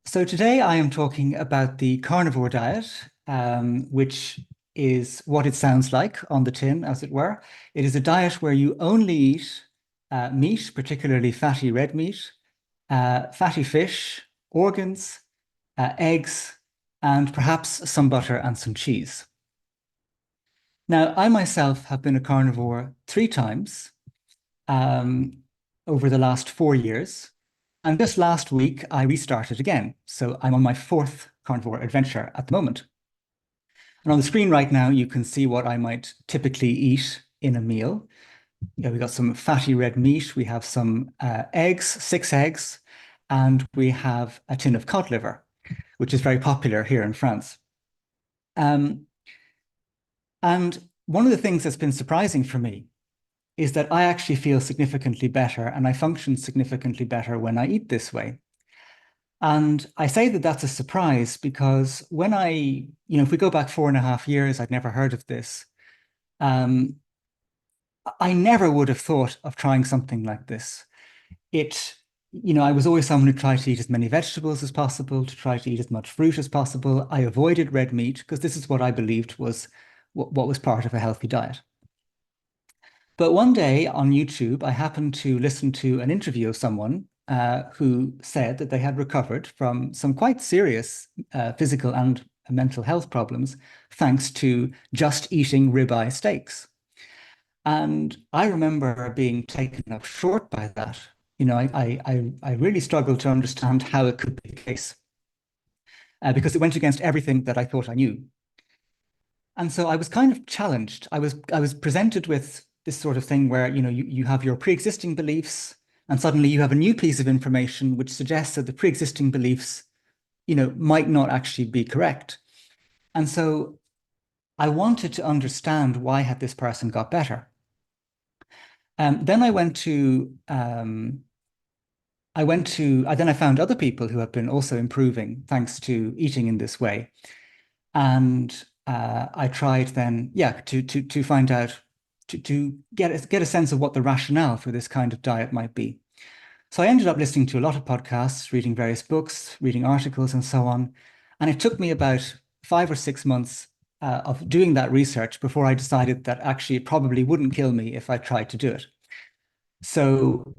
So today I am talking about the carnivore diet, which is what it sounds like on the tin, as it were. It is a diet where you only eat meat, particularly fatty red meat, fatty fish, organs, eggs, and perhaps some butter and some cheese. Now, I myself have been a carnivore 3 times um, over the last 4 years. And just last week, I restarted again. So I'm on my fourth carnivore adventure at the moment. And on the screen right now, you can see what I might typically eat in a meal. We've got some fatty red meat. We have some eggs, 6 eggs, and we have a tin of cod liver, which is very popular here in France. Um, and one of the things that's been surprising for me is that I actually feel significantly better and I function significantly better when I eat this way. And I say that that's a surprise because if we go back 4.5 years, I'd never heard of this. Um, I never would have thought of trying something like this. I was always someone who tried to eat as many vegetables as possible, to try to eat as much fruit as possible. I avoided red meat because this is what I believed was what was part of a healthy diet. But one day on YouTube, I happened to listen to an interview of someone who said that they had recovered from some quite serious physical and mental health problems thanks to just eating ribeye steaks. And I remember being taken up short by that. I really struggled to understand how it could be the case because it went against everything that I thought I knew. And so I was kind of challenged. I was presented with this sort of thing where, you have your pre-existing beliefs and suddenly you have a new piece of information which suggests that the pre-existing beliefs, might not actually be correct. And so I wanted to understand why had this person got better. Then I found other people who have been also improving thanks to eating in this way. And I tried then, to find out, to get a sense of what the rationale for this kind of diet might be. So I ended up listening to a lot of podcasts, reading various books, reading articles, and so on. And it took me about 5 or 6 months of doing that research before I decided that actually it probably wouldn't kill me if I tried to do it. So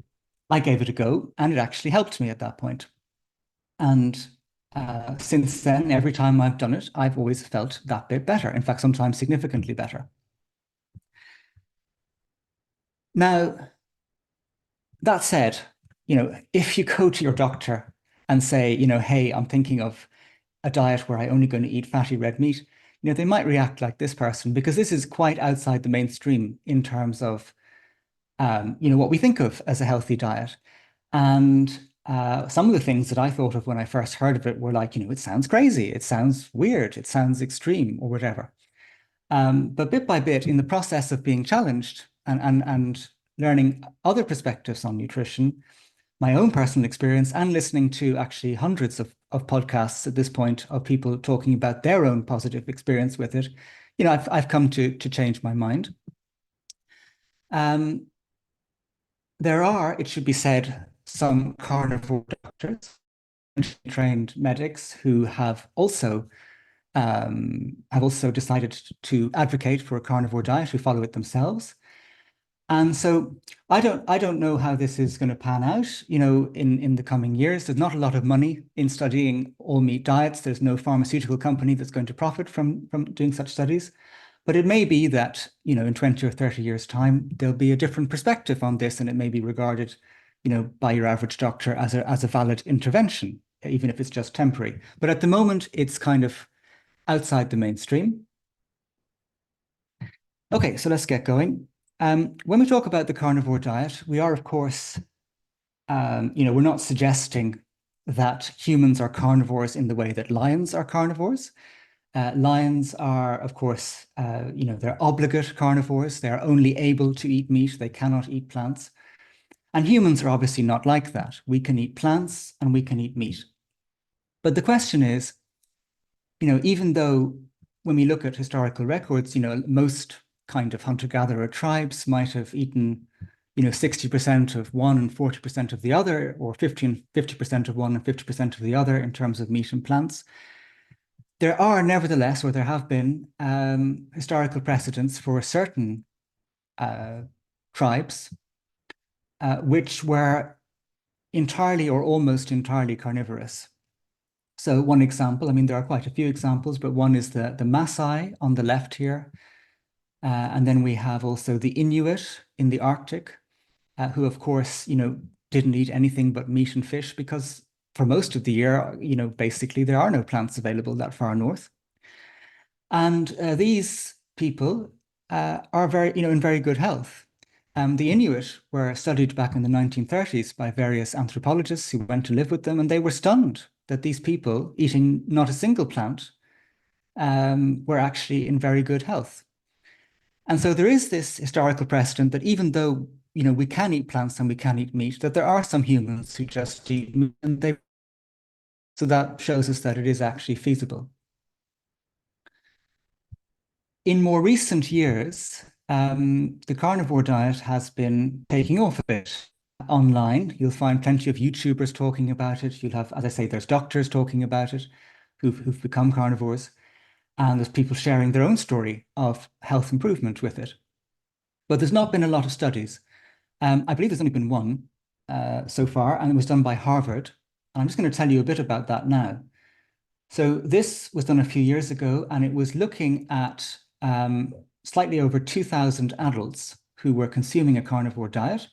I gave it a go, and it actually helped me at that point. And since then, every time I've done it, I've always felt that bit better. In fact, sometimes significantly better. Now, that said, if you go to your doctor and say, hey, I'm thinking of a diet where I'm only going to eat fatty red meat, they might react like this person because this is quite outside the mainstream in terms of, what we think of as a healthy diet. And some of the things that I thought of when I first heard of it were like, it sounds crazy, it sounds weird, it sounds extreme or whatever. But bit by bit, in the process of being challenged and learning other perspectives on nutrition, my own personal experience, and listening to actually hundreds of podcasts at this point of people talking about their own positive experience with it, I've come to change my mind. Um, there are, it should be said, some carnivore doctors, trained medics who have also decided to advocate for a carnivore diet, who follow it themselves. And so I don't know how this is going to pan out, in the coming years. There's not a lot of money in studying all meat diets. There's no pharmaceutical company that's going to profit from doing such studies. But it may be that, in 20 or 30 years' time, there'll be a different perspective on this, and it may be regarded, by your average doctor as a valid intervention, even if it's just temporary. But at the moment, it's kind of outside the mainstream. Okay, so let's get going. When we talk about the carnivore diet, we are, of course, we're not suggesting that humans are carnivores in the way that lions are carnivores. Lions are, of course, they're obligate carnivores. They're only able to eat meat. They cannot eat plants. And humans are obviously not like that. We can eat plants and we can eat meat. But the question is, even though when we look at historical records, most kind of hunter-gatherer tribes might have eaten, 60% of one and 40% of the other, or 50% of one and 50% of the other in terms of meat and plants. There are nevertheless, or there have been historical precedents for certain tribes which were entirely or almost entirely carnivorous. So one example, I mean, there are quite a few examples, but one is the Maasai on the left here. And then we have also the Inuit in the Arctic, who, of course, didn't eat anything but meat and fish because for most of the year, basically there are no plants available that far north. And these people are very, in very good health. The Inuit were studied back in the 1930s by various anthropologists who went to live with them, and they were stunned that these people, eating not a single plant, were actually in very good health. And so there is this historical precedent that even though, we can eat plants and we can eat meat, that there are some humans who just eat meat, and so that shows us that it is actually feasible. In more recent years, the carnivore diet has been taking off a bit online. You'll find plenty of YouTubers talking about it. You'll have, as I say, there's doctors talking about it who've become carnivores, and there's people sharing their own story of health improvement with it. But there's not been a lot of studies. I believe there's only been one so far, and it was done by Harvard. And I'm just going to tell you a bit about that now. So this was done a few years ago, and it was looking at slightly over 2,000 adults who were consuming a carnivore diet.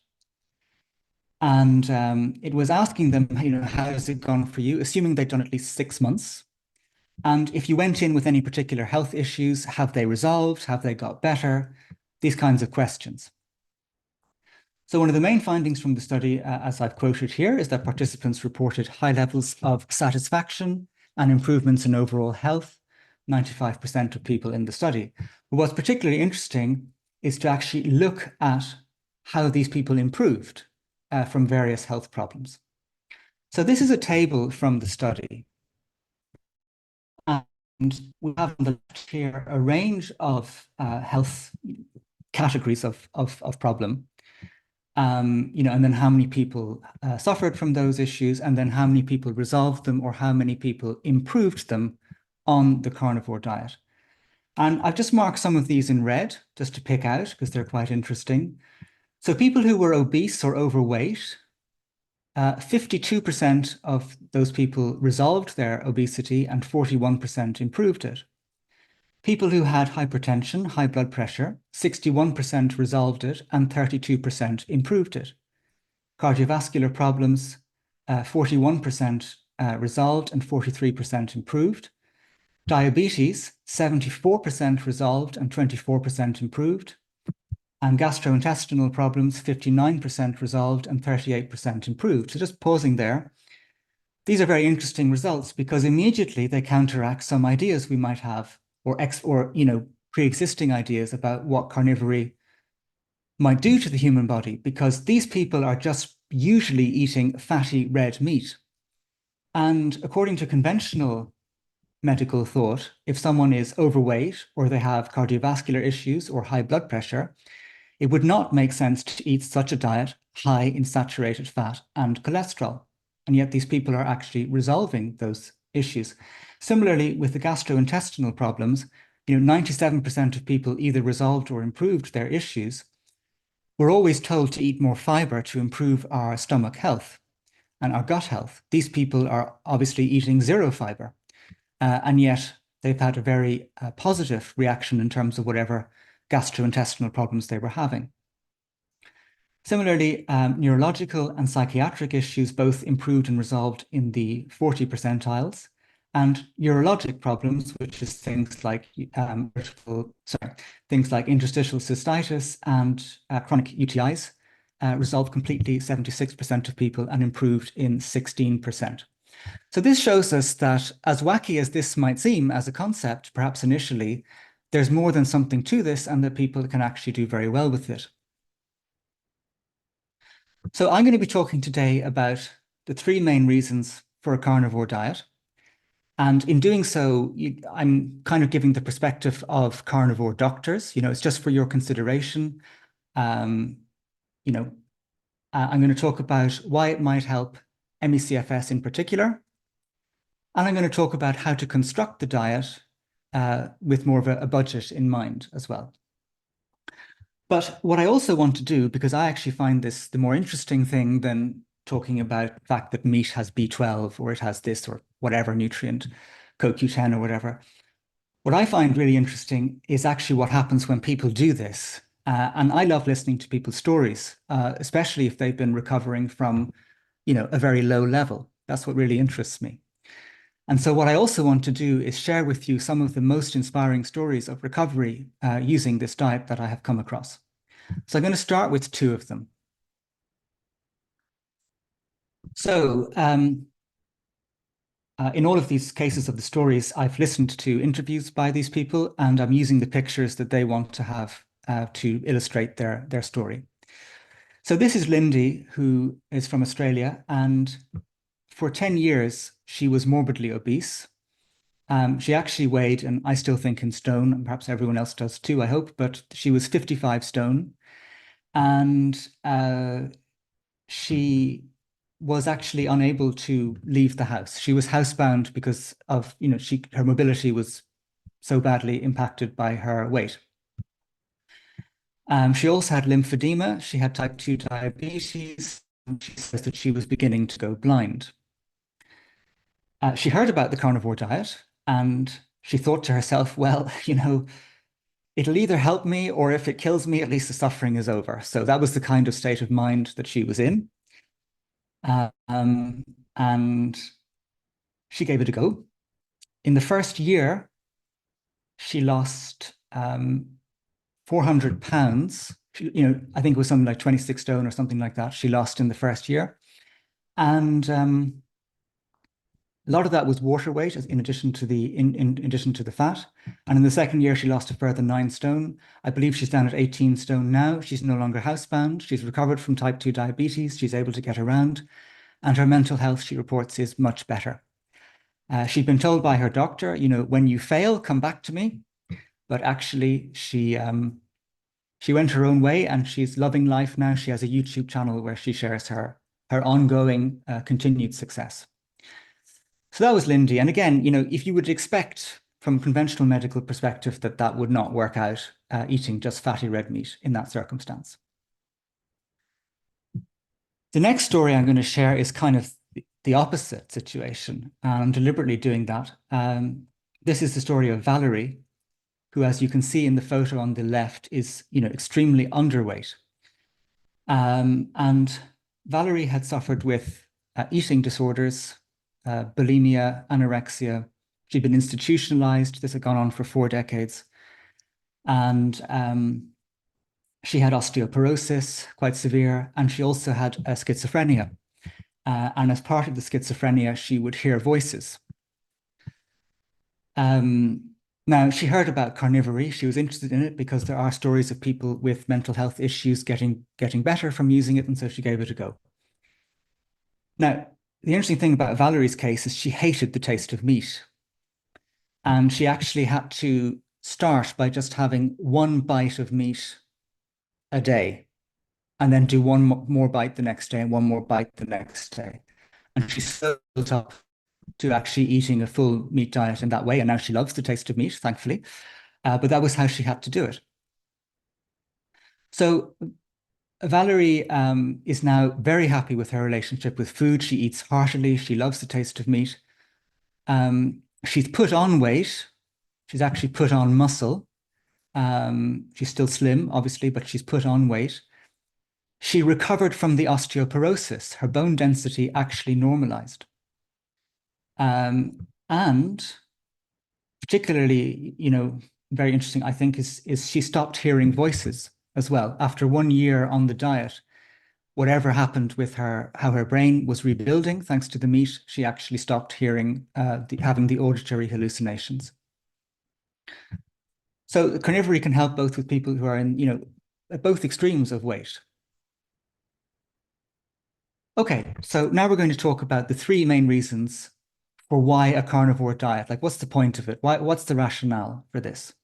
And it was asking them, how has it gone for you, assuming they'd done at least 6 months. And if you went in with any particular health issues, have they resolved? Have they got better? These kinds of questions. So one of the main findings from the study, as I've quoted here, is that participants reported high levels of satisfaction and improvements in overall health, 95% of people in the study. But what's particularly interesting is to actually look at how these people improved from various health problems. So this is a table from the study. And we have on the left here a range of health categories of problem. And then how many people suffered from those issues, and then how many people resolved them, or how many people improved them on the carnivore diet. And I've just marked some of these in red just to pick out because they're quite interesting. So people who were obese or overweight, 52% of those people resolved their obesity and 41% improved it. People who had hypertension, high blood pressure, 61% resolved it and 32% improved it. Cardiovascular problems, 41% resolved and 43% improved. Diabetes, 74% resolved and 24% improved. And gastrointestinal problems, 59% resolved and 38% improved. So just pausing there. These are very interesting results because immediately they counteract some ideas we might have or pre-existing ideas about what carnivory might do to the human body, because these people are just usually eating fatty red meat. And according to conventional medical thought, if someone is overweight or they have cardiovascular issues or high blood pressure, it would not make sense to eat such a diet high in saturated fat and cholesterol. And yet these people are actually resolving those issues. Similarly, with the gastrointestinal problems, 97% of people either resolved or improved their issues. We're always told to eat more fiber to improve our stomach health and our gut health. These people are obviously eating zero fiber, and yet they've had a very positive reaction in terms of whatever gastrointestinal problems they were having. Similarly, neurological and psychiatric issues both improved and resolved in the 40 percentiles, and urologic problems, which is things like things like interstitial cystitis and chronic UTIs, resolved completely, 76% of people, and improved in 16%. So this shows us that, as wacky as this might seem as a concept, perhaps initially, there's more than something to this, and that people can actually do very well with it. So I'm going to be talking today about the 3 main reasons for a carnivore diet. And in doing so, I'm kind of giving the perspective of carnivore doctors. It's just for your consideration. you know, I'm going to talk about why it might help ME/CFS in particular. And I'm going to talk about how to construct the diet with more of a budget in mind as well. But what I also want to do, because I actually find this the more interesting thing than talking about the fact that meat has B12 or it has this or whatever nutrient, CoQ10 or whatever. What I find really interesting is actually what happens when people do this. And I love listening to people's stories, especially if they've been recovering from, a very low level. That's what really interests me. And so what I also want to do is share with you some of the most inspiring stories of recovery using this diet that I have come across. So I'm going to start with two of them. So in all of these cases of the stories, I've listened to interviews by these people, and I'm using the pictures that they want to have to illustrate their story. So this is Lindy, who is from Australia, and for 10 years, she was morbidly obese. She actually weighed, and I still think in stone, and perhaps everyone else does too, I hope, but she was 55 stone. And she was actually unable to leave the house. She was housebound because of, her mobility was so badly impacted by her weight. She also had lymphedema. She had type 2 diabetes. And she says that she was beginning to go blind. She heard about the carnivore diet and she thought to herself, well, it'll either help me or if it kills me, at least the suffering is over. So that was the kind of state of mind that she was in. And she gave it a go. In the first year, she lost 400 pounds. I think it was something like 26 stone or something like that. She lost in the first year. And a lot of that was water weight in addition to in addition to the fat. And in the second year, she lost a further 9 stone. I believe she's down at 18 stone now. She's no longer housebound. She's recovered from type 2 diabetes. She's able to get around. And her mental health, she reports, is much better. She'd been told by her doctor, when you fail, come back to me. But actually, she went her own way and she's loving life now. She has a YouTube channel where she shares her ongoing continued success. So that was Lindy. And again, if you would expect from a conventional medical perspective that would not work out eating just fatty red meat in that circumstance. The next story I'm going to share is kind of the opposite situation. And I'm deliberately doing that. This is the story of Valerie, who, as you can see in the photo on the left, is, extremely underweight. And Valerie had suffered with eating disorders, bulimia, anorexia. She'd been institutionalized. This had gone on for 4 decades. And she had osteoporosis, quite severe, and she also had schizophrenia. And as part of the schizophrenia, she would hear voices. Now, she heard about carnivory. She was interested in it because there are stories of people with mental health issues getting better from using it, and so she gave it a go. Now, the interesting thing about Valerie's case is she hated the taste of meat. And she actually had to start by just having 1 bite of meat a day, and then do 1 more bite the next day and 1 more bite the next day. And she so built up to actually eating a full meat diet in that way. And now she loves the taste of meat, thankfully. But that was how she had to do it. So Valerie is now very happy with her relationship with food. She eats heartily. She loves the taste of meat. She's put on weight. She's actually put on muscle. She's still slim, obviously, but she's put on weight. She recovered from the osteoporosis. Her bone density actually normalized. And particularly, very interesting, I think, is she stopped hearing voices as well. After 1 year on the diet, whatever happened with her, how her brain was rebuilding, thanks to the meat, she actually stopped hearing, having the auditory hallucinations. So carnivory can help both with people who are in, at both extremes of weight. Okay, so now we're going to talk about the 3 main reasons for why a carnivore diet. Like, what's the point of it? What's the rationale for this?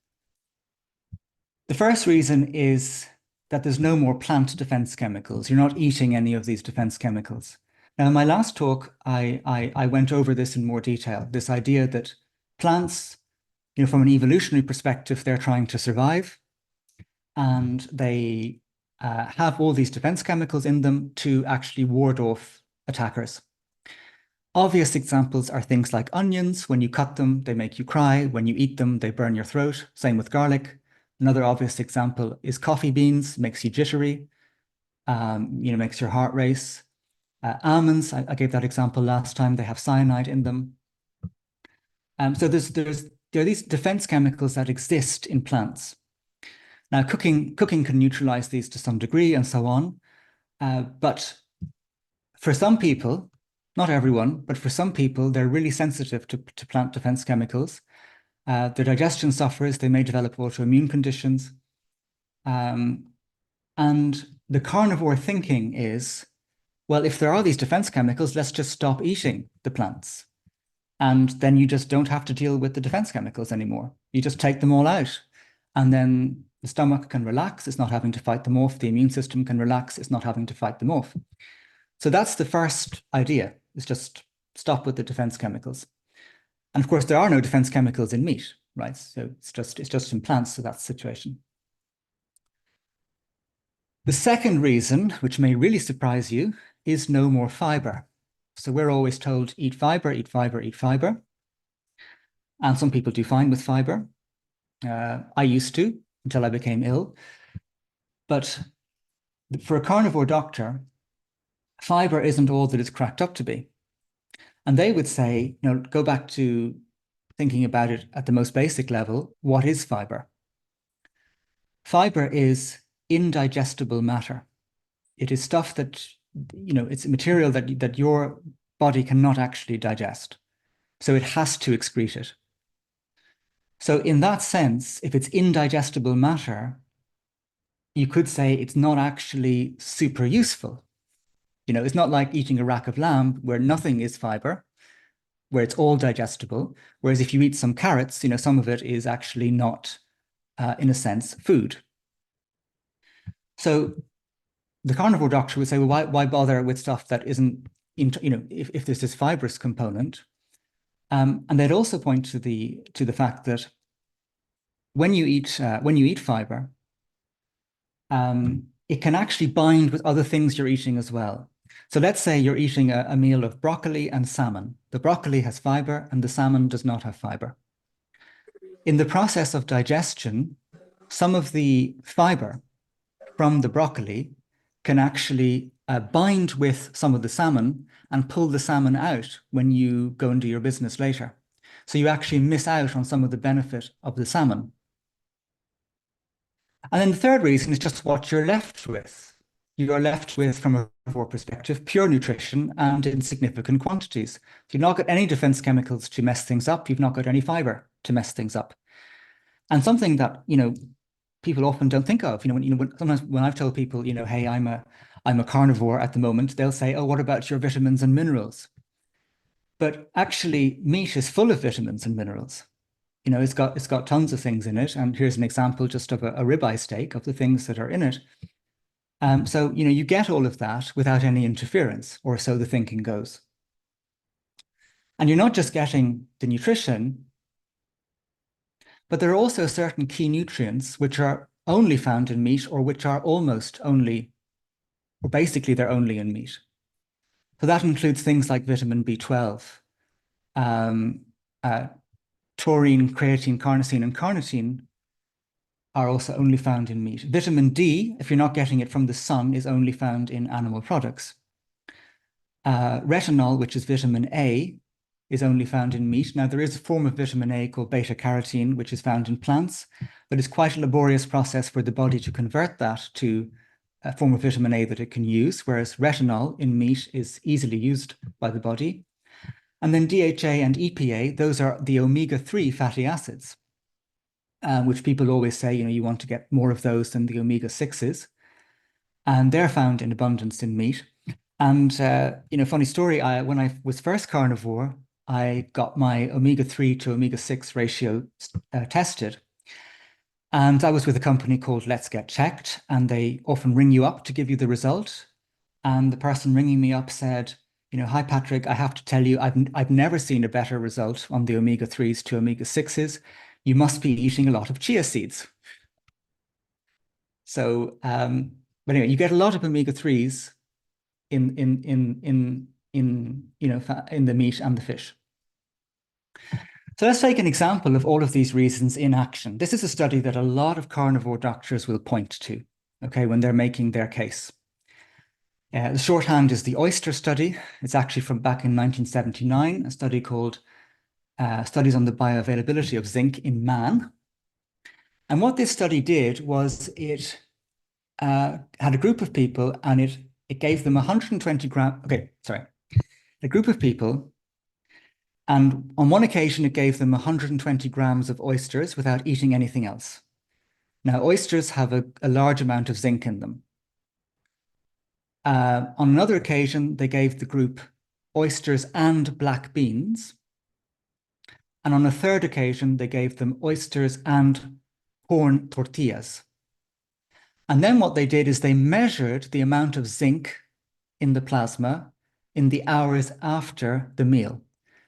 The first reason is that there's no more plant defense chemicals. You're not eating any of these defense chemicals. Now, in my last talk, I went over this in more detail, this idea that plants, from an evolutionary perspective, they're trying to survive, and they have all these defense chemicals in them to actually ward off attackers. Obvious examples are things like onions. When you cut them, they make you cry. When you eat them, they burn your throat. Same with garlic. Another obvious example is coffee beans, makes you jittery, makes your heart race. Almonds, I gave that example last time, they have cyanide in them. So there are these defense chemicals that exist in plants. Now, cooking can neutralize these to some degree and so on. But for some people, not everyone, but for some people, they're really sensitive to plant defense chemicals. Their digestion suffers, they may develop autoimmune conditions. And the carnivore thinking is, well, if there are these defense chemicals, let's just stop eating the plants. And then you just don't have to deal with the defense chemicals anymore. You just take them all out. And then the stomach can relax, it's not having to fight them off. The immune system can relax, it's not having to fight them off. So that's the first idea, is just stop with the defense chemicals. And of course, there are no defense chemicals in meat, right? So it's just in plants, so that's the situation. The second reason, which may really surprise you, is no more fiber. So we're always told, eat fiber, eat fiber, eat fiber. And some people do fine with fiber. I used to, until I became ill. But for a carnivore doctor, fiber isn't all that it's cracked up to be. And they would say, go back to thinking about it at the most basic level. What is fiber? Fiber is indigestible matter. It is stuff that, it's a material that your body cannot actually digest. So it has to excrete it. So in that sense, if it's indigestible matter, you could say it's not actually super useful. It's not like eating a rack of lamb where nothing is fiber, where it's all digestible. Whereas if you eat some carrots, some of it is actually not, in a sense, food. So the carnivore doctor would say, well, why bother with stuff that isn't, if there's this fibrous component? And they'd also point to the fact that when you eat fiber, it can actually bind with other things you're eating as well. So let's say you're eating a meal of broccoli and salmon. The broccoli has fiber and the salmon does not have fiber. In the process of digestion, some of the fiber from the broccoli can actually bind with some of the salmon and pull the salmon out when you go and do your business later. So you actually miss out on some of the benefit of the salmon. And then the third reason is just what you're left with. You are left with, from a carnivore perspective, pure nutrition and in significant quantities. So you've not got any defense chemicals to mess things up. You've not got any fiber to mess things up. And something that, people often don't think of, sometimes when I've told people, hey, I'm a carnivore at the moment, they'll say, oh, what about your vitamins and minerals? But actually, meat is full of vitamins and minerals. It's got tons of things in it. And here's an example just of a ribeye steak of the things that are in it. So, you get all of that without any interference, or so the thinking goes. And you're not just getting the nutrition, but there are also certain key nutrients which are only found in meat, or which are almost only, or basically they're only in meat. So that includes things like vitamin B12, taurine, creatine, carnosine, and carnitine are also only found in meat. Vitamin D, if you're not getting it from the sun, is only found in animal products. Retinol, which is vitamin A, is only found in meat. Now, there is a form of vitamin A called beta-carotene, which is found in plants, but it's quite a laborious process for the body to convert that to a form of vitamin A that it can use, whereas retinol in meat is easily used by the body. And then DHA and EPA, those are the omega-3 fatty acids, which people always say, you want to get more of those than the omega-6s. And they're found in abundance in meat. And, funny story, when I was first carnivore, I got my omega-3 to omega-6 ratio tested. And I was with a company called Let's Get Checked, and they often ring you up to give you the result. And the person ringing me up said, hi, Patrick, I have to tell you, I've never seen a better result on the omega-3s to omega-6s. You must be eating a lot of chia seeds. So, but anyway, you get a lot of omega-3s in the meat and the fish. So let's take an example of all of these reasons in action. This is a study that a lot of carnivore doctors will point to, okay, when they're making their case. The shorthand is the oyster study. It's actually from back in 1979, a study called Studies on the Bioavailability of Zinc in Man. And what this study did was it had a group of people and it gave them 120 grams. Okay, sorry. A group of people, and on one occasion it gave them 120 grams of oysters without eating anything else. Now, oysters have a large amount of zinc in them. On another occasion, they gave the group oysters and black beans. And on a third occasion, they gave them oysters and corn tortillas. And then what they did is they measured the amount of zinc in the plasma in the hours after the meal.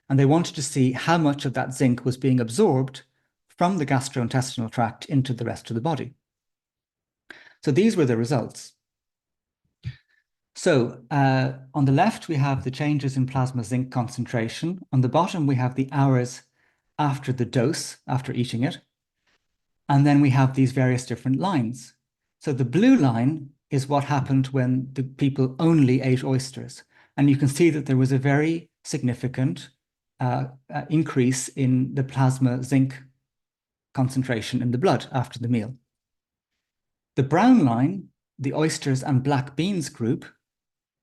And they wanted to see how much of that zinc was being absorbed from the gastrointestinal tract into the rest of the body. So these were the results. So on the left, we have the changes in plasma zinc concentration. On the bottom, we have the hours after the dose, after eating it. And then we have these various different lines. So the blue line is what happened when the people only ate oysters. And you can see that there was a very significant increase in the plasma zinc concentration in the blood after the meal. The brown line, the oysters and black beans group,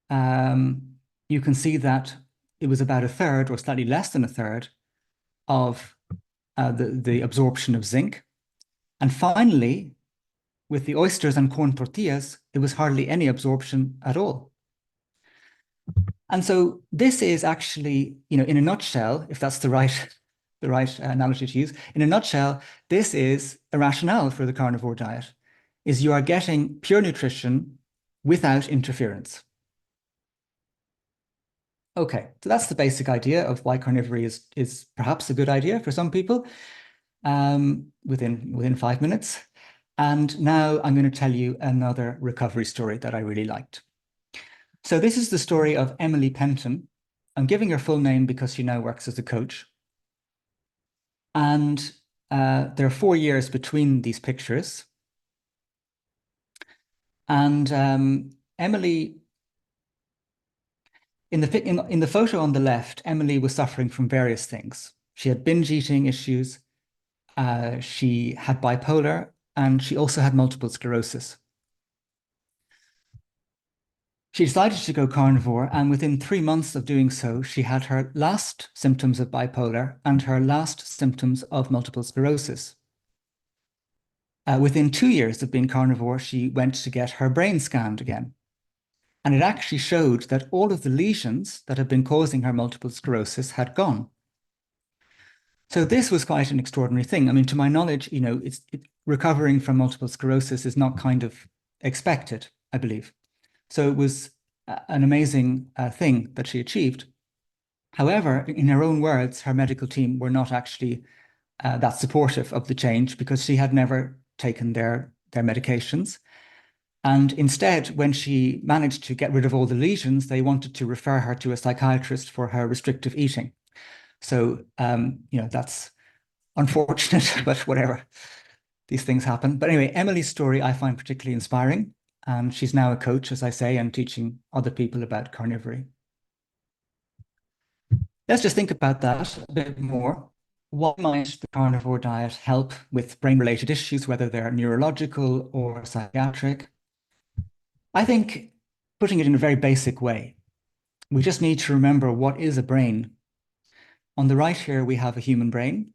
you can see that it was about a third or slightly less than a third of the absorption of zinc. And finally, with the oysters and corn tortillas, there was hardly any absorption at all. And so this is actually, in a nutshell, if that's the right analogy to use, in a nutshell, this is a rationale for the carnivore diet, is you are getting pure nutrition without interference. Okay, so that's the basic idea of why carnivory is perhaps a good idea for some people within 5 minutes. And now I'm going to tell you another recovery story that I really liked. So this is the story of Emily Penton. I'm giving her full name because she now works as a coach. And there are 4 years between these pictures. And Emily, in the photo on the left, Emily was suffering from various things. She had binge eating issues. She had bipolar, and she also had multiple sclerosis. She decided to go carnivore, and within 3 months of doing so, she had her last symptoms of bipolar and her last symptoms of multiple sclerosis. Within 2 years of being carnivore, she went to get her brain scanned again. And it actually showed that all of the lesions that had been causing her multiple sclerosis had gone. So this was quite an extraordinary thing. I mean, to my knowledge, recovering from multiple sclerosis is not kind of expected, I believe. So it was an amazing thing that she achieved. However, in her own words, her medical team were not actually that supportive of the change because she had never taken their medications. And instead, when she managed to get rid of all the lesions, they wanted to refer her to a psychiatrist for her restrictive eating. So, that's unfortunate, but whatever. These things happen. But anyway, Emily's story I find particularly inspiring. And she's now a coach, as I say, and teaching other people about carnivory. Let's just think about that a bit more. Why might the carnivore diet help with brain-related issues, whether they're neurological or psychiatric? I think, putting it in a very basic way, we just need to remember what is a brain. On the right here, we have a human brain.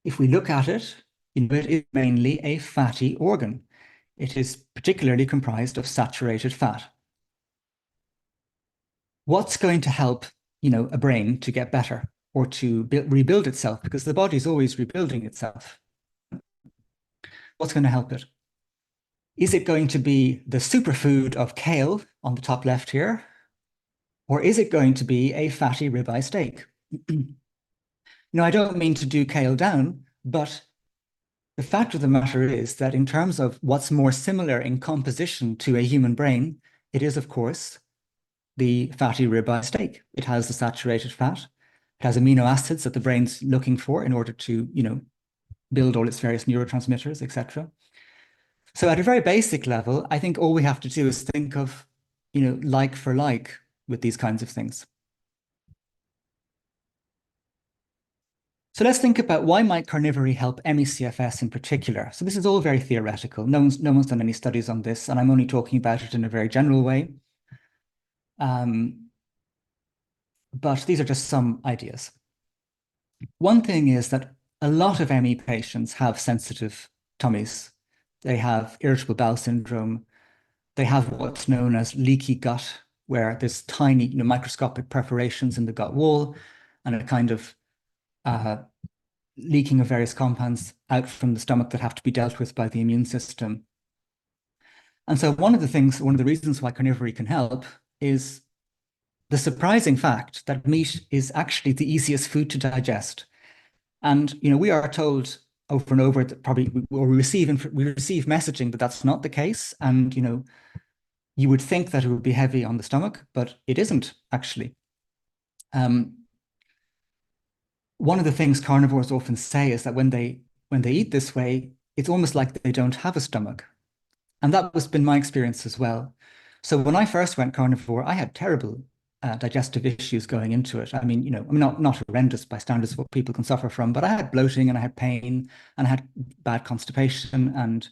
If we look at it, it is mainly a fatty organ. It is particularly comprised of saturated fat. What's going to help, a brain to get better or to rebuild itself? Because the body's always rebuilding itself. what's going to help it? Is it going to be the superfood of kale on the top left here? Or is it going to be a fatty ribeye steak? No, I don't mean to do kale down, but the fact of the matter is that in terms of what's more similar in composition to a human brain, it is, of course, the fatty ribeye steak. It has the saturated fat. It has amino acids that the brain's looking for in order to, build all its various neurotransmitters, etc. So at a very basic level, I think all we have to do is think of, like for like with these kinds of things. So let's think about why might carnivory help ME/CFS in particular. So this is all very theoretical. No one's done any studies on this, and I'm only talking about it in a very general way. But these are just some ideas. One thing is that a lot of ME patients have sensitive tummies. They have irritable bowel syndrome. They have what's known as leaky gut, where there's tiny, microscopic perforations in the gut wall and a kind of leaking of various compounds out from the stomach that have to be dealt with by the immune system. And so one of the reasons why carnivory can help is the surprising fact that meat is actually the easiest food to digest. And, we are told over and over that probably we receive messaging that that's not the case. And, you would think that it would be heavy on the stomach, but it isn't actually. One of the things carnivores often say is that when they eat this way, it's almost like they don't have a stomach. And that has been my experience as well. So when I first went carnivore, I had terrible digestive issues going into it. I mean, not horrendous by standards of what people can suffer from, but I had bloating and I had pain and I had bad constipation and,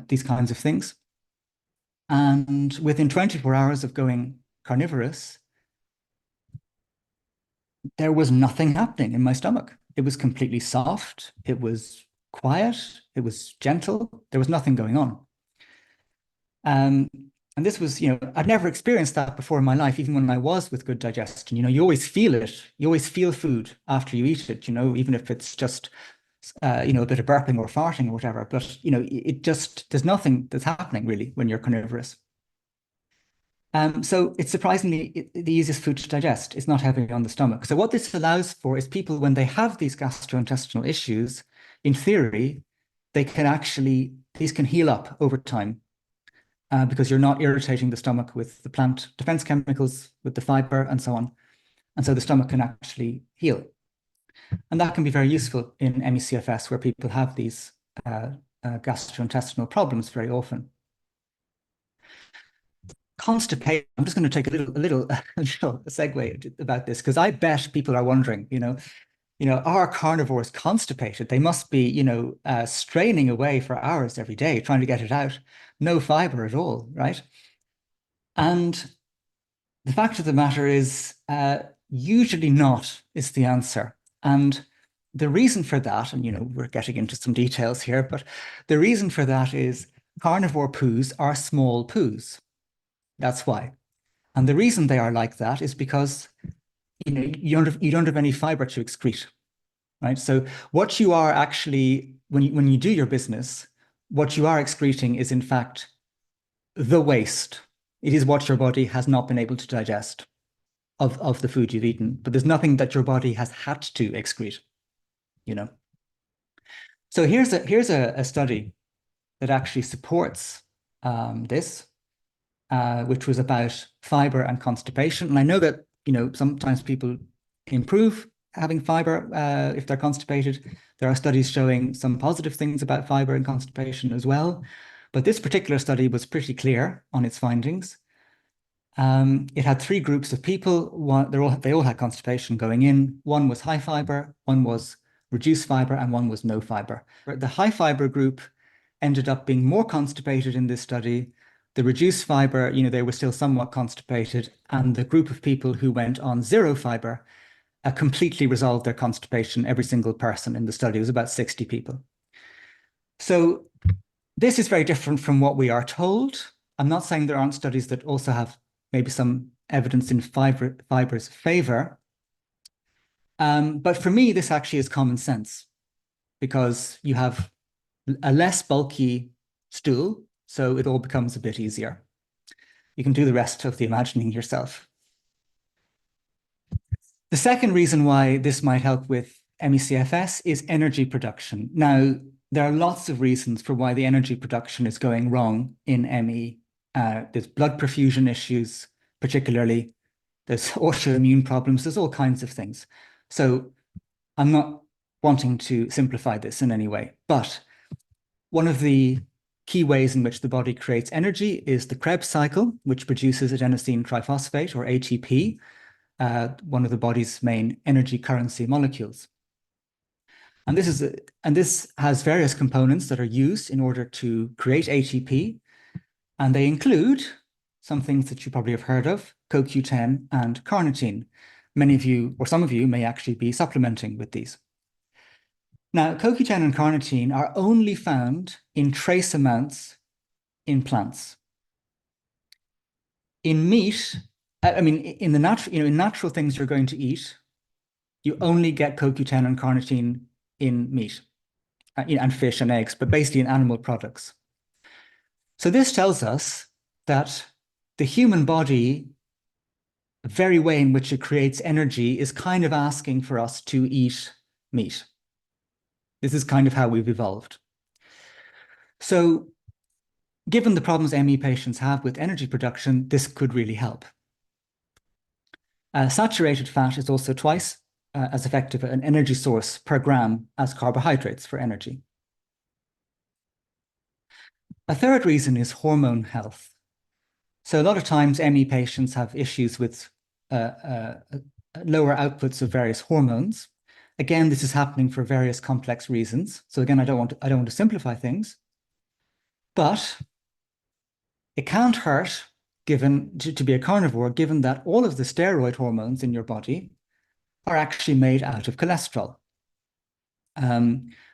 these kinds of things. And within 24 hours of going carnivorous, there was nothing happening in my stomach. It was completely soft. It was quiet. It was gentle. There was nothing going on. And this was, I'd never experienced that before in my life, even when I was with good digestion. You always feel it. You always feel food after you eat it, even if it's just, a bit of burping or farting or whatever. But, there's nothing that's happening really when you're carnivorous. So it's surprisingly the easiest food to digest. It's not heavy on the stomach. So what this allows for is people, when they have these gastrointestinal issues, in theory, these can heal up over time because you're not irritating the stomach with the plant defense chemicals, with the fiber and so on. And so the stomach can actually heal. And that can be very useful in ME/CFS where people have these gastrointestinal problems very often. Constipation. I'm just going to take a little segue about this because I bet people are wondering, are carnivores constipated? They must be, straining away for hours every day trying to get it out. No fiber at all, right? And the fact of the matter is, usually not is the answer. And the reason for that, and we're getting into some details here, but the reason for that is carnivore poos are small poos. That's why. And the reason they are like that is because you don't have any fiber to excrete, right? So what you are actually, when you do your business, what you are excreting is in fact the waste. It is what your body has not been able to digest of the food you've eaten, but there's nothing that your body has had to excrete, So here's a study that actually supports this. Which was about fiber and constipation. And I know that, sometimes people improve having fiber if they're constipated. There are studies showing some positive things about fiber and constipation as well. But this particular study was pretty clear on its findings. It had three groups of people. They all had constipation going in. One was high fiber, one was reduced fiber, and one was no fiber. The high fiber group ended up being more constipated in this study. The reduced fiber, they were still somewhat constipated, and the group of people who went on zero fiber completely resolved their constipation, every single person in the study. It was about 60 people. So this is very different from what we are told. I'm not saying there aren't studies that also have maybe some evidence in fiber's favor. But for me, this actually is common sense because you have a less bulky stool, so it all becomes a bit easier. You can do the rest of the imagining yourself. The second reason why this might help with ME/CFS is energy production. Now, there are lots of reasons for why the energy production is going wrong in ME. There's blood perfusion issues, particularly. There's autoimmune problems. There's all kinds of things. So I'm not wanting to simplify this in any way, but one of the key ways in which the body creates energy is the Krebs cycle, which produces adenosine triphosphate, or ATP, one of the body's main energy currency molecules. And this has various components that are used in order to create ATP, and they include some things that you probably have heard of: CoQ10 and carnitine. Many of you, or some of you, may actually be supplementing with these. Now, CoQ10 and carnitine are only found in trace amounts in plants. In meat, I mean, in the in natural things you're going to eat, you only get CoQ10 and carnitine in meat, and fish and eggs, but basically in animal products. So this tells us that the human body, the very way in which it creates energy, is kind of asking for us to eat meat. This is kind of how we've evolved. So given the problems ME patients have with energy production, this could really help. Saturated fat is also twice as effective an energy source per gram as carbohydrates for energy. A third reason is hormone health. So a lot of times ME patients have issues with lower outputs of various hormones. Again, this is happening for various complex reasons. So again, I don't want to simplify things, but it can't hurt to be a carnivore, given that all of the steroid hormones in your body are actually made out of cholesterol.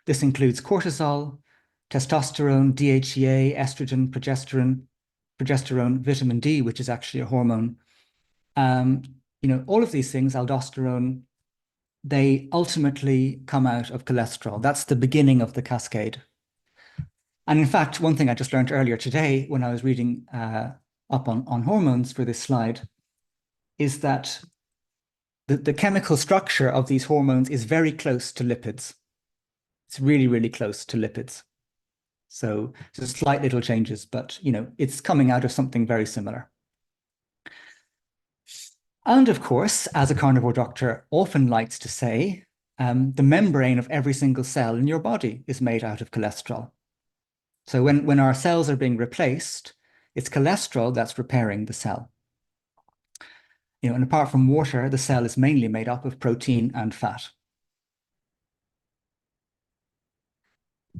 This includes cortisol, testosterone, DHEA, estrogen, progesterone, vitamin D, which is actually a hormone. All of these things, aldosterone, they ultimately come out of cholesterol. That's the beginning of the cascade. And in fact, one thing I just learned earlier today when I was reading up on hormones for this slide is that the chemical structure of these hormones is very close to lipids. It's really, really close to lipids. So just slight little changes, but it's coming out of something very similar. And of course, as a carnivore doctor often likes to say, the membrane of every single cell in your body is made out of cholesterol. So when our cells are being replaced, it's cholesterol that's repairing the cell. And apart from water, the cell is mainly made up of protein and fat.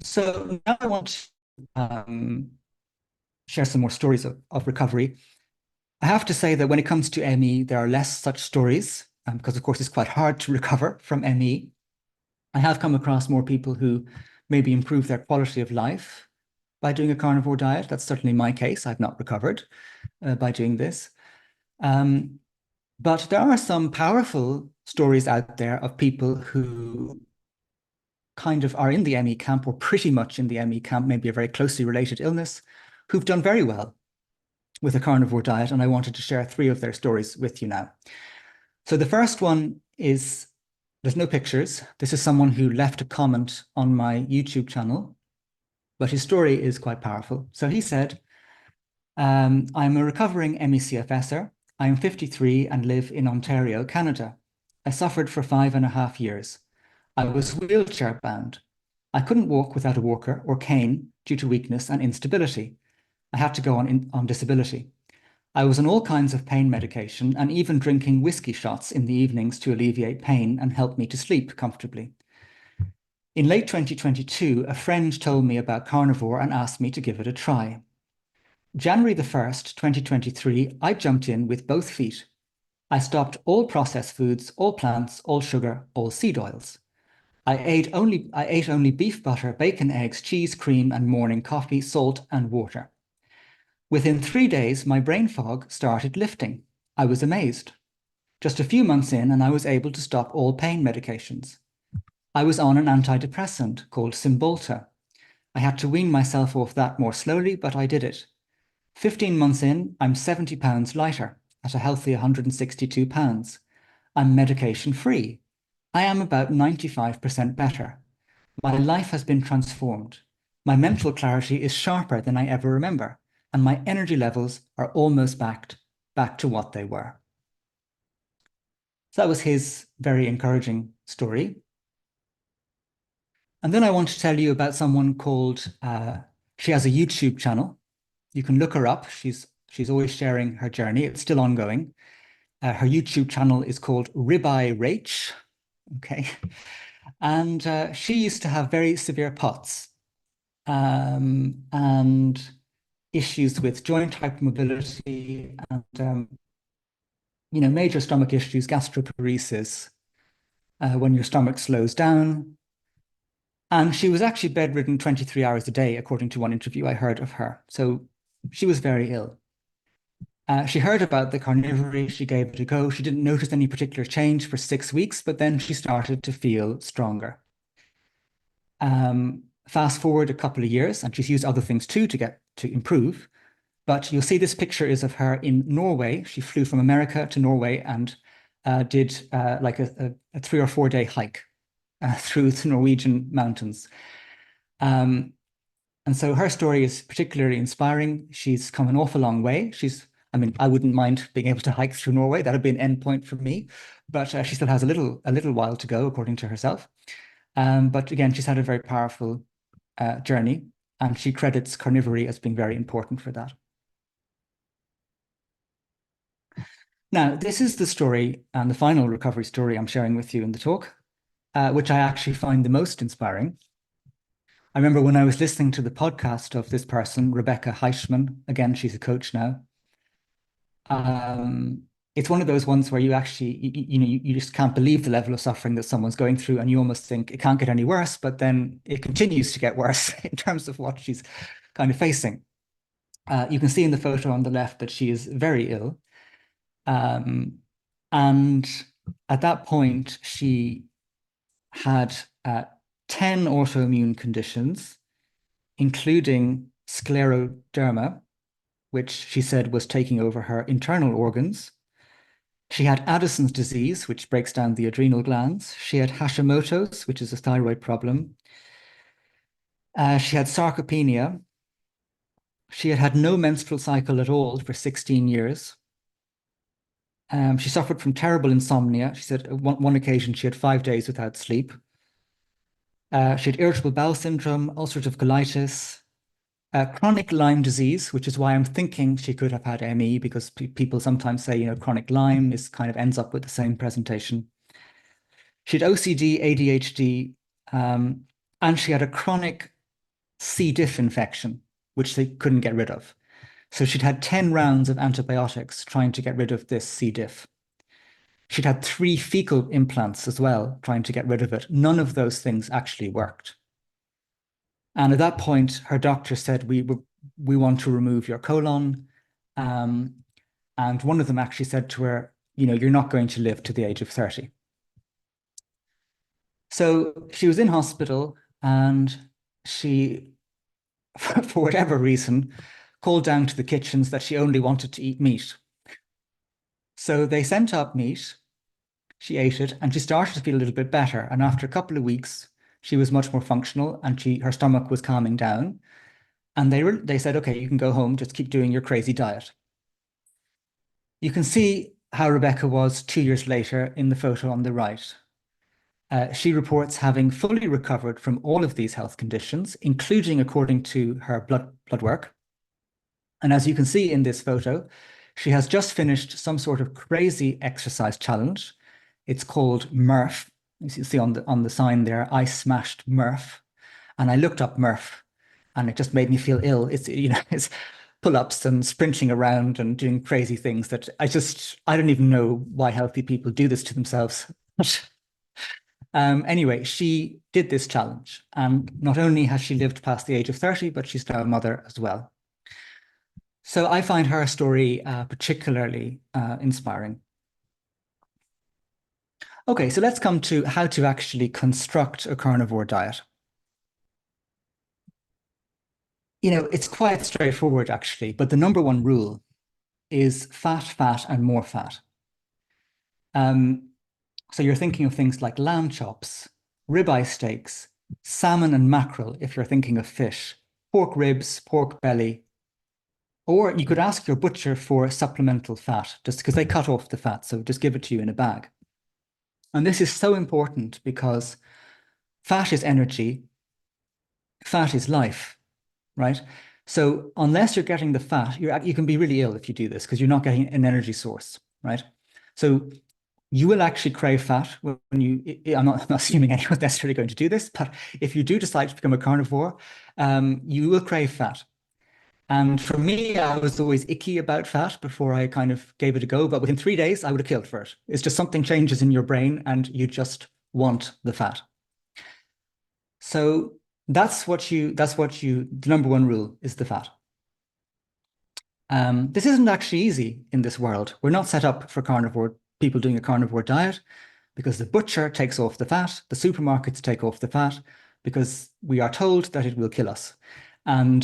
So now I want to share some more stories of recovery. I have to say that when it comes to ME, there are less such stories because, of course, it's quite hard to recover from ME. I have come across more people who maybe improve their quality of life by doing a carnivore diet. That's certainly my case. I've not recovered by doing this. But there are some powerful stories out there of people who kind of are in the ME camp, or pretty much in the ME camp, maybe a very closely related illness, who've done very well with a carnivore diet. And I wanted to share 3 of their stories with you now. So the first one is, there's no pictures. This is someone who left a comment on my YouTube channel, but his story is quite powerful. So he said, I'm a recovering ME/CFSer. I am 53 and live in Ontario, Canada. I suffered for 5.5 years. I was wheelchair bound. I couldn't walk without a walker or cane due to weakness and instability. I had to go on disability. I was on all kinds of pain medication and even drinking whiskey shots in the evenings to alleviate pain and help me to sleep comfortably. In late 2022, a friend told me about carnivore and asked me to give it a try. January the 1st, 2023, I jumped in with both feet. I stopped all processed foods, all plants, all sugar, all seed oils. I ate only beef butter, bacon, eggs, cheese, cream, and morning coffee, salt, and water. Within 3 days, my brain fog started lifting. I was amazed. Just a few months in, and I was able to stop all pain medications. I was on an antidepressant called Cymbalta. I had to wean myself off that more slowly, but I did it. 15 months in, I'm 70 pounds lighter at a healthy 162 pounds. I'm medication free. I am about 95% better. My life has been transformed. My mental clarity is sharper than I ever remember, and my energy levels are almost back to what they were. So that was his very encouraging story. And then I want to tell you about someone called, she has a YouTube channel. You can look her up. She's always sharing her journey. It's still ongoing. Her YouTube channel is called Ribeye Rach. Okay. And she used to have very severe POTS and issues with joint hypermobility and major stomach issues, gastroparesis, when your stomach slows down. And she was actually bedridden 23 hours a day, according to one interview I heard of her. So she was very ill. She heard about the carnivory, she gave it a go. She didn't notice any particular change for 6 weeks, but then she started to feel stronger. Fast forward a couple of years, and she's used other things too to improve. But you'll see this picture is of her in Norway. She flew from America to Norway and did like a 3 or 4 day hike through the Norwegian mountains. And so her story is particularly inspiring. She's come an awful long way. I mean, I wouldn't mind being able to hike through Norway. That'd be an end point for me. But she still has a little while to go, according to herself. But again, she's had a very powerful journey, and she credits carnivory as being very important for that. Now, this is the story and the final recovery story I'm sharing with you in the talk, which I actually find the most inspiring. I remember when I was listening to the podcast of this person, Rebekah, again, she's a coach now. It's one of those ones where you actually, you just can't believe the level of suffering that someone's going through, and you almost think it can't get any worse, but then it continues to get worse in terms of what she's kind of facing. You can see in the photo on the left that she is very ill. And at that point, she had 10 autoimmune conditions, including scleroderma, which she said was taking over her internal organs. She had Addison's disease, which breaks down the adrenal glands. She had Hashimoto's, which is a thyroid problem. She had sarcopenia. She had had no menstrual cycle at all for 16 years. She suffered from terrible insomnia. She said one occasion she had 5 days without sleep. She had irritable bowel syndrome, ulcerative colitis, chronic Lyme disease, which is why I'm thinking she could have had ME, because people sometimes say, chronic Lyme is kind of ends up with the same presentation. She had OCD, ADHD, and she had a chronic C. diff infection, which they couldn't get rid of. So she'd had 10 rounds of antibiotics trying to get rid of this C. diff. She'd had 3 fecal implants as well, trying to get rid of it. None of those things actually worked. And at that point, her doctor said, we want to remove your colon. And one of them actually said to her, you're not going to live to the age of 30. So she was in hospital, and she, for whatever reason, called down to the kitchens that she only wanted to eat meat. So they sent up meat. She ate it, and she started to feel a little bit better. And after a couple of weeks, she was much more functional, and her stomach was calming down. And they said, okay, you can go home, just keep doing your crazy diet. You can see how Rebekah was 2 years later in the photo on the right. She reports having fully recovered from all of these health conditions, including according to her blood work. And as you can see in this photo, she has just finished some sort of crazy exercise challenge. It's called Murph. You see on the sign there, I smashed Murph. And I looked up Murph, and it just made me feel ill. It's pull-ups and sprinting around and doing crazy things that I don't even know why healthy people do this to themselves. Anyway, she did this challenge, and not only has she lived past the age of 30, but she's now a mother as well. So I find her story particularly inspiring. Okay, so let's come to how to actually construct a carnivore diet. It's quite straightforward actually, but the number one rule is fat, fat, and more fat. Um, so you're thinking of things like lamb chops, ribeye steaks, salmon and mackerel, if you're thinking of fish, pork ribs, pork belly, or you could ask your butcher for supplemental fat, just because they cut off the fat, so just give it to you in a bag. And this is so important because fat is energy, fat is life, right? So unless you're getting the fat, you can be really ill if you do this because you're not getting an energy source, right? So you will actually crave fat when I'm not assuming anyone's necessarily going to do this, but if you do decide to become a carnivore, you will crave fat. And for me, I was always icky about fat before I kind of gave it a go. But within 3 days, I would have killed for it. It's just something changes in your brain and you just want the fat. So the number one rule is the fat. This isn't actually easy in this world. We're not set up for people doing a carnivore diet because the butcher takes off the fat, the supermarkets take off the fat because we are told that it will kill us. And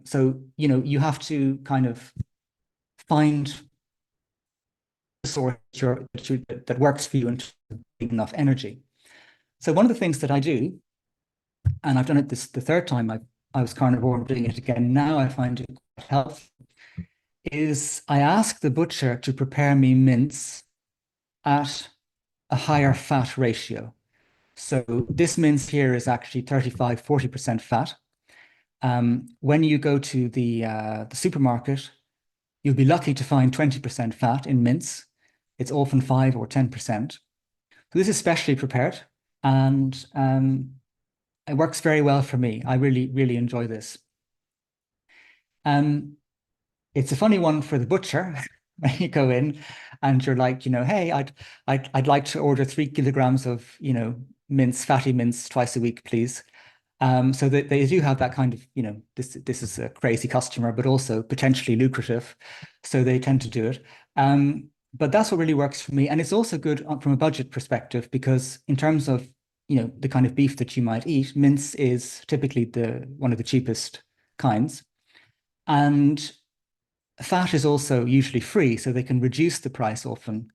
so, you have to kind of find a source that works for you and enough energy. So one of the things that I do, and I've done it the third time I was carnivore, I'm doing it again now, I find it quite helpful, is I ask the butcher to prepare me mince at a higher fat ratio. So this mince here is actually 35, 40% fat. When you go to the supermarket, you'll be lucky to find 20% fat in mince. It's often 5 or 10%. So this is specially prepared and it works very well for me. I really, really enjoy this. It's a funny one for the butcher when you go in and you're like, hey, I'd like to order 3 kilograms of, fatty mince twice a week, please. So that they do have that kind of, this is a crazy customer, but also potentially lucrative. So they tend to do it. But that's what really works for me. And it's also good from a budget perspective, because in terms of, the kind of beef that you might eat, mince is typically one of the cheapest kinds. And fat is also usually free, so they can reduce the price often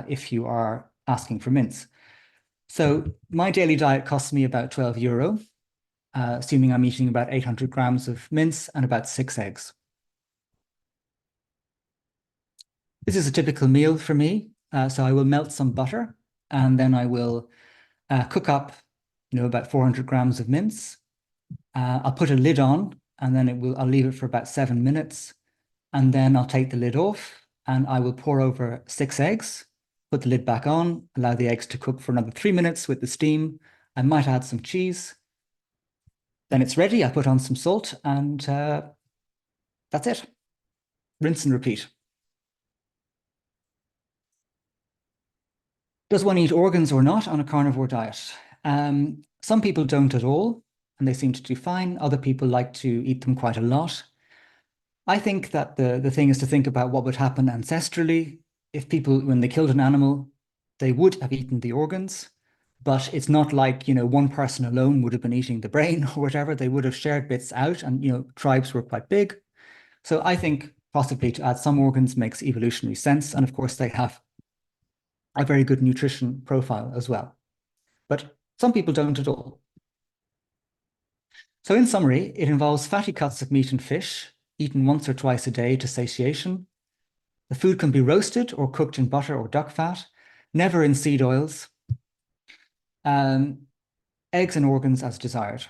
if you are asking for mince. So my daily diet costs me about €12, assuming I'm eating about 800 grams of mince and about 6 eggs. This is a typical meal for me. So I will melt some butter and then I will cook up, about 400 grams of mince. I'll put a lid on and then I'll leave it for about 7 minutes. And then I'll take the lid off and I will pour over 6 eggs, put the lid back on, allow the eggs to cook for another 3 minutes with the steam. I might add some cheese. Then it's ready. I put on some salt and that's it. Rinse and repeat. Does one eat organs or not on a carnivore diet? Some people don't at all, and they seem to do fine. Other people like to eat them quite a lot. I think that the thing is to think about what would happen ancestrally. If people, when they killed an animal, they would have eaten the organs, but it's not like, one person alone would have been eating the brain or whatever. They would have shared bits out and, tribes were quite big. So I think possibly to add some organs makes evolutionary sense. And of course, they have a very good nutrition profile as well. But some people don't at all. So in summary, it involves fatty cuts of meat and fish, eaten once or twice a day to satiation. The food can be roasted or cooked in butter or duck fat, never in seed oils. Eggs and organs as desired.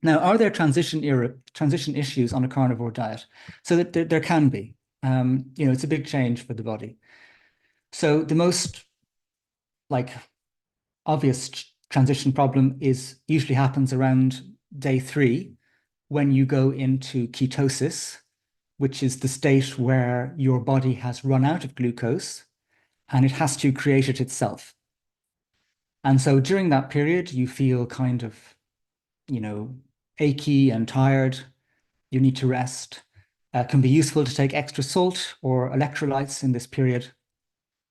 Now, are there transition issues on a carnivore diet? So that there can be. It's a big change for the body. So the most obvious transition problem usually happens around day 3 when you go into ketosis, which is the state where your body has run out of glucose and it has to create it itself. And so during that period, you feel kind of, achy and tired. You need to rest. It can be useful to take extra salt or electrolytes in this period.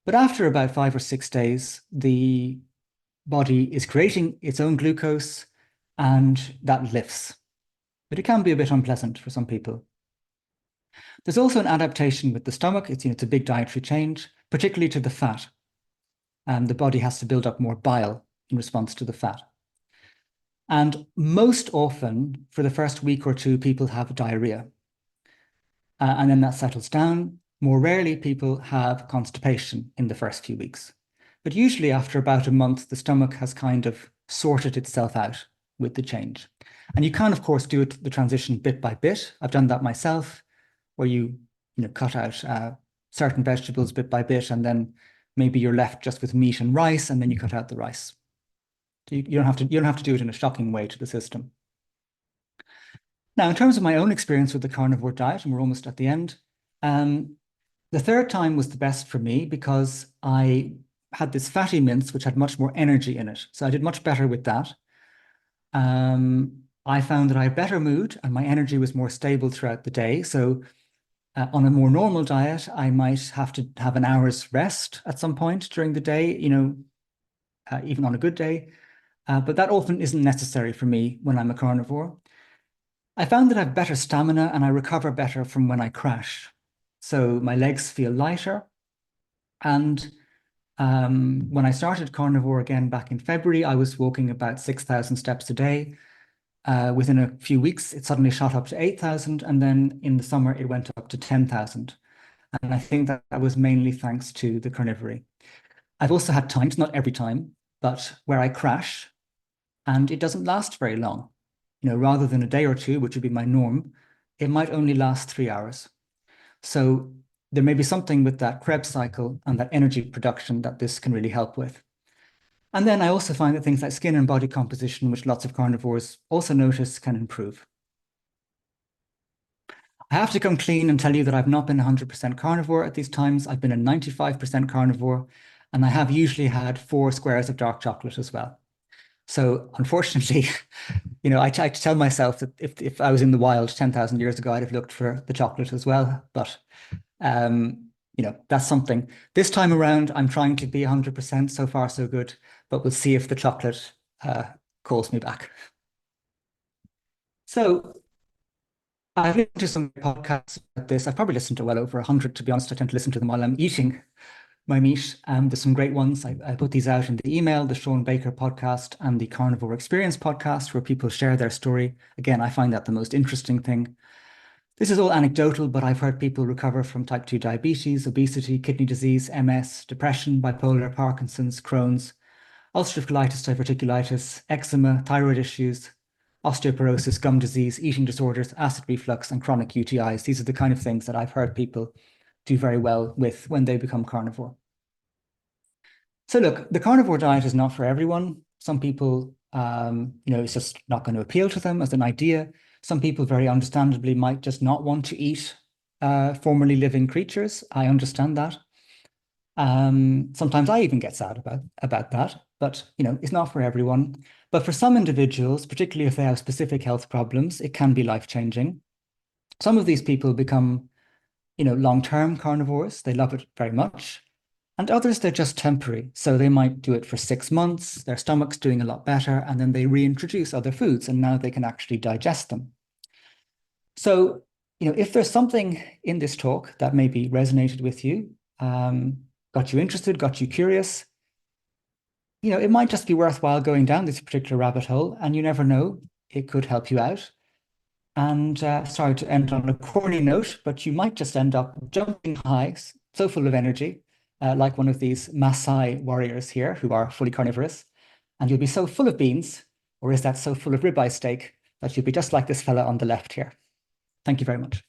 But after about 5 or 6 days, the body is creating its own glucose and that lifts. But it can be a bit unpleasant for some people. There's also an adaptation with the stomach. It's a big dietary change, particularly to the fat. The body has to build up more bile in response to the fat. And most often, for the first week or two, people have diarrhea. And then that settles down. More rarely, people have constipation in the first few weeks. But usually after about a month, the stomach has kind of sorted itself out with the change. And you can, of course, do the transition bit by bit. I've done that myself, where you cut out certain vegetables bit by bit, and then maybe you're left just with meat and rice, and then you cut out the rice. So you don't have to do it in a shocking way to the system. Now, in terms of my own experience with the carnivore diet, and we're almost at the end, the third time was the best for me because I had this fatty mince, which had much more energy in it. So I did much better with that. I found that I had better mood and my energy was more stable throughout the day. So on a more normal diet, I might have to have an hour's rest at some point during the day, even on a good day. But that often isn't necessary for me when I'm a carnivore. I found that I have better stamina and I recover better from when I crash. So my legs feel lighter. And when I started carnivore again back in February, I was walking about 6,000 steps a day. Within a few weeks, it suddenly shot up to 8,000. And then in the summer, it went up to 10,000. And I think that was mainly thanks to the carnivory. I've also had times, not every time, but where I crash and it doesn't last very long. Rather than a day or two, which would be my norm, it might only last 3 hours. So there may be something with that Krebs cycle and that energy production that this can really help with. And then I also find that things like skin and body composition, which lots of carnivores also notice, can improve. I have to come clean and tell you that I've not been 100% carnivore at these times. I've been a 95% carnivore, and I have usually had 4 squares of dark chocolate as well. So unfortunately, I tell myself that if I was in the wild 10,000 years ago, I'd have looked for the chocolate as well. But, that's something. This time around, I'm trying to be 100%. So far, so good. But we'll see if the chocolate calls me back. So I've listened to some podcasts about this. I've probably listened to well over 100, to be honest. I tend to listen to them while I'm eating my meat. There's some great ones. I put these out in the email, the Sean Baker podcast and the Carnivore Experience podcast, where people share their story. Again, I find that the most interesting thing. This is all anecdotal, but I've heard people recover from type 2 diabetes, obesity, kidney disease, MS, depression, bipolar, Parkinson's, Crohn's, ulcerative colitis, diverticulitis, eczema, thyroid issues, osteoporosis, gum disease, eating disorders, acid reflux, and chronic UTIs. These are the kind of things that I've heard people do very well with when they become carnivore. So look, the carnivore diet is not for everyone. Some people, it's just not going to appeal to them as an idea. Some people very understandably might just not want to eat formerly living creatures. I understand that. Sometimes I even get sad about that, but it's not for everyone. But for some individuals, particularly if they have specific health problems, it can be life-changing. Some of these people become long-term carnivores. They love it very much. And others, they're just temporary. So they might do it for 6 months, their stomach's doing a lot better, and then they reintroduce other foods, and now they can actually digest them. So, if there's something in this talk that maybe resonated with you, got you interested, got you curious, it might just be worthwhile going down this particular rabbit hole, and you never know, it could help you out. And sorry to end on a corny note, but you might just end up jumping high, so full of energy, like one of these Maasai warriors here who are fully carnivorous. And you'll be so full of beans, or is that so full of ribeye steak, that you'll be just like this fella on the left here. Thank you very much.